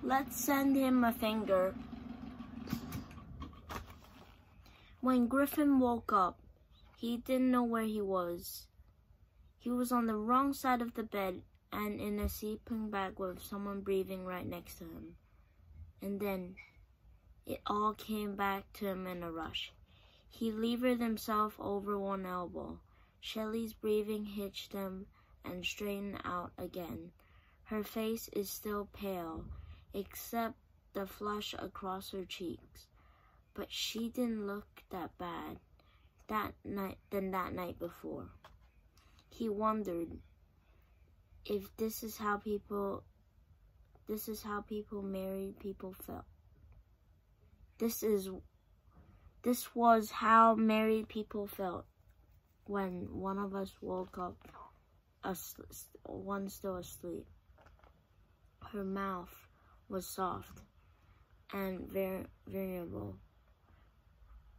Let's send him a finger. When Griffin woke up, he didn't know where he was. He was on the wrong side of the bed and in a sleeping bag with someone breathing right next to him. And then it all came back to him in a rush. He levered himself over one elbow. Shelly's breathing hitched him and straightened out again. Her face is still pale, except the flush across her cheeks. But she didn't look that bad that night before. He wondered if this is how married people felt. This was how married people felt when one of us woke up, one still asleep. Her mouth was soft and variable,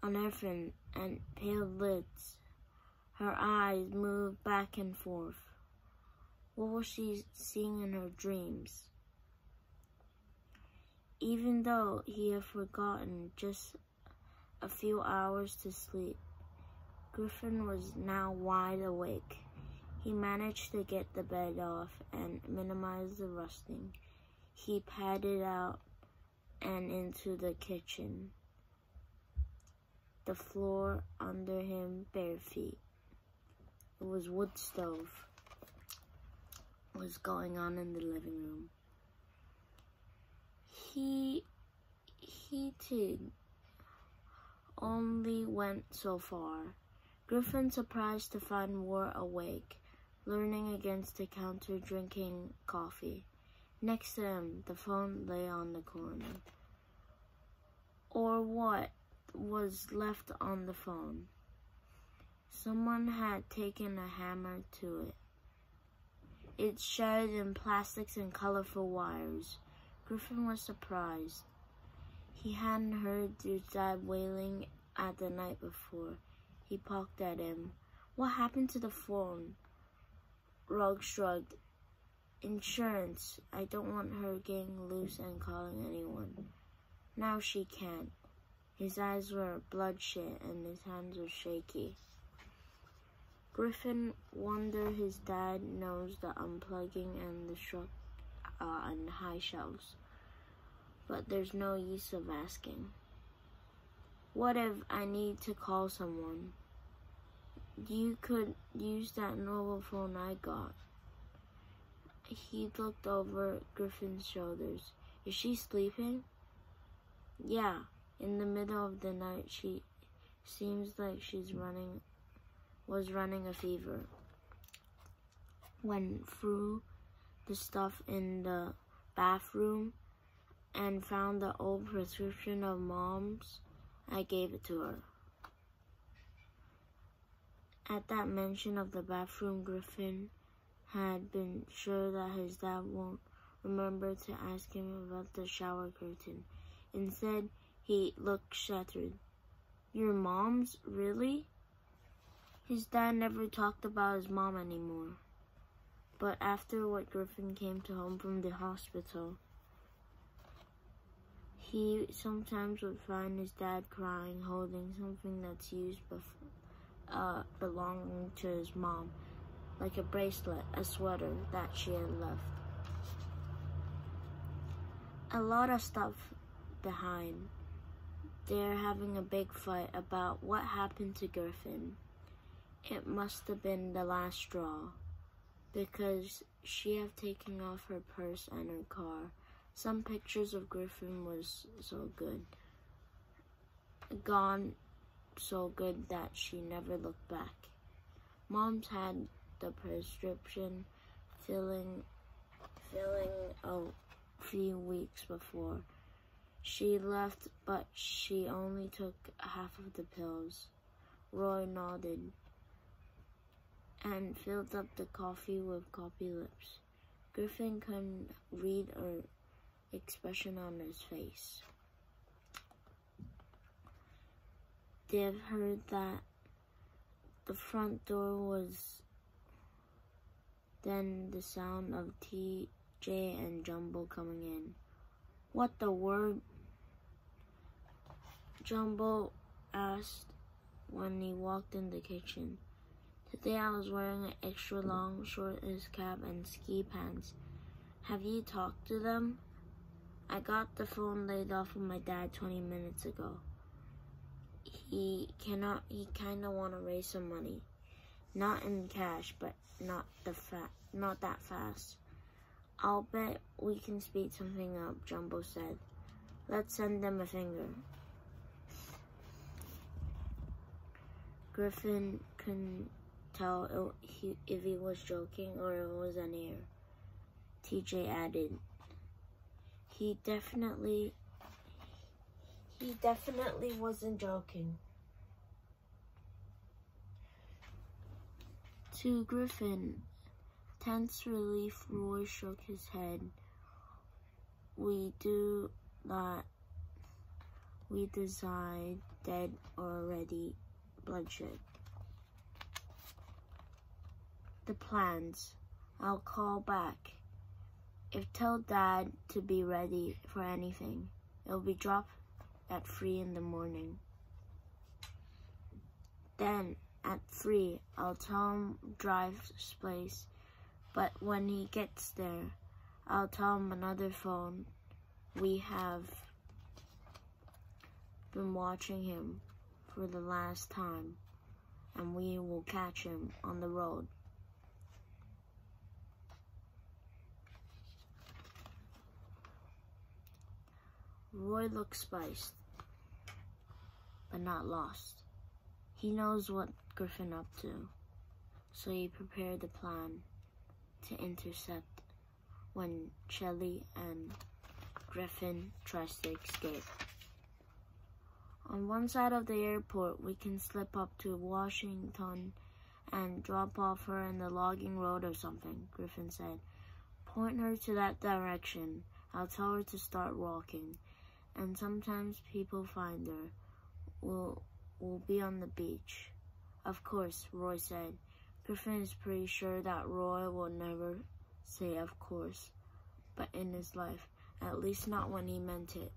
uneven and pale lids. Her eyes moved back and forth. What was she seeing in her dreams? Even though he had forgotten just a few hours to sleep, Griffin was now wide awake. He managed to get the bed off and minimize the rusting. He padded out and into the kitchen. The floor under him, bare feet. It was wood stove. What was going on in the living room? He too only went so far. Griffin, surprised to find War awake, leaning against the counter drinking coffee. Next to him, the phone lay on the corner. Or what was left on the phone. Someone had taken a hammer to it. It shattered in plastics and colorful wires. Griffin was surprised. He hadn't heard his dad wailing at the night before. He poked at him. What happened to the phone? Rugg shrugged. Insurance. I don't want her getting loose and calling anyone. Now she can't. His eyes were bloodshot and his hands were shaky. Griffin wondered his dad knows the unplugging and the truck on high shelves. But there's no use of asking. What if I need to call someone? You could use that normal phone I got. He looked over Griffin's shoulders. Is she sleeping? Yeah. In the middle of the night, she seems like was running a fever. Went through the stuff in the bathroom and found the old prescription of Mom's. I gave it to her. At that mention of the bathroom, Griffin had been sure that his dad won't remember to ask him about the shower curtain. Instead, he looked shattered. Your mom's? Really? His dad never talked about his mom anymore. But after what Griffin came to home from the hospital, he sometimes would find his dad crying, holding something that's used belonging to his mom, like a bracelet, a sweater that she had left. A lot of stuff behind. They're having a big fight about what happened to Griffin. It must have been the last straw, because she had taken off her purse and her car. Some pictures of Griffin was so good. Gone so good that she never looked back. Mom's had the prescription filling a few weeks before. She left, but she only took half of the pills. Roy nodded and filled up the coffee with coffee lips. Griffin couldn't read her expression on his face. They've heard that the front door was then the sound of TJ and Jumbo coming in. What the word? Jumbo asked when he walked in the kitchen. Today I was wearing an extra long shortest cap and ski pants. Have you talked to them? I got the phone laid off with my dad 20 minutes ago. He kinda wanna raise some money. Not in cash, but not that fast. I'll bet we can speed something up, Jumbo said. Let's send them a finger. Griffin couldn't tell if he was joking or it was an air. TJ added, He definitely wasn't joking. To Griffin, tense relief, Roy shook his head. We do that. We decide dead already, bloodshed. The plans. I'll call back. Tell Dad to be ready for anything. It'll be dropped at 3 in the morning. Then at 3, I'll tell him Drive's place. But when he gets there, I'll tell him another phone. We have been watching him for the last time, and we will catch him on the road. Roy looked spiced, but not lost. He knows what Griffin up to, so he prepared the plan to intercept when Shelly and Griffin tries to escape. On one side of the airport, we can slip up to Washington and drop off her in the logging road or something, Griffin said. Point her to that direction. I'll tell her to start walking. And sometimes people find her. We'll be on the beach. Of course, Roy said. Griffin is pretty sure that Roy will never say of course, but in his life, at least not when he meant it.